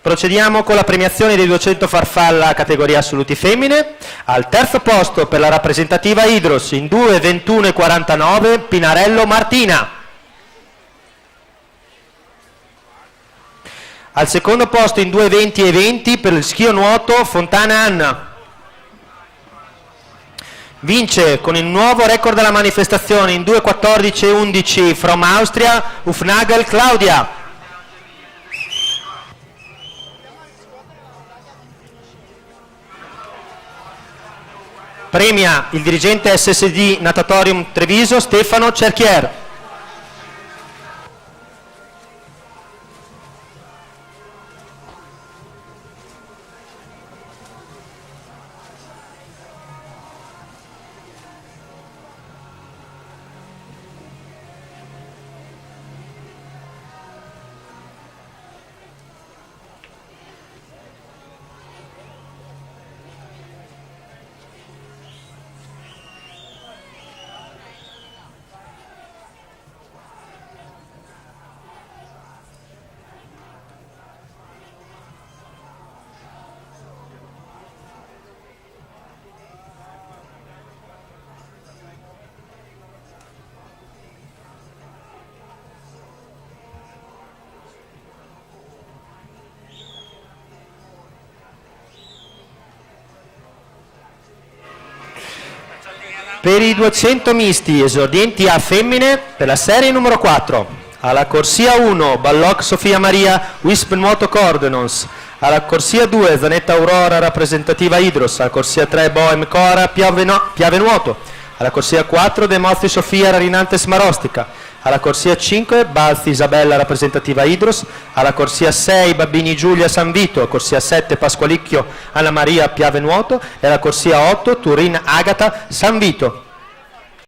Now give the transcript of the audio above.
Procediamo con la premiazione dei 200 farfalla categoria assoluti femmine. Al terzo posto per la rappresentativa Idros in 2:21:49 Pinarello Martina. Al secondo posto in 2:20:20 per il schio nuoto Fontana Anna. Vince con il nuovo record della manifestazione in 2:14:11 from Austria Ufnagel Claudia. Premia il dirigente SSD Natatorium Treviso Stefano Cerchier. Per i 200 misti esordienti a femmine per la serie numero 4, alla corsia 1 Balloc Sofia Maria Wisp Nuoto Cordenons, alla corsia 2 Zanetta Aurora rappresentativa Idros, alla corsia 3 Bohem Cora Piave Nuoto, alla corsia 4 Demozzi Sofia Rarinantes Marostica, alla corsia 5 Balzi Isabella rappresentativa Idros, alla corsia 6 Babbini Giulia San Vito, corsia 7 Pasqualicchio Anna Maria Piave Nuoto e alla corsia 8 Turin Agata San Vito.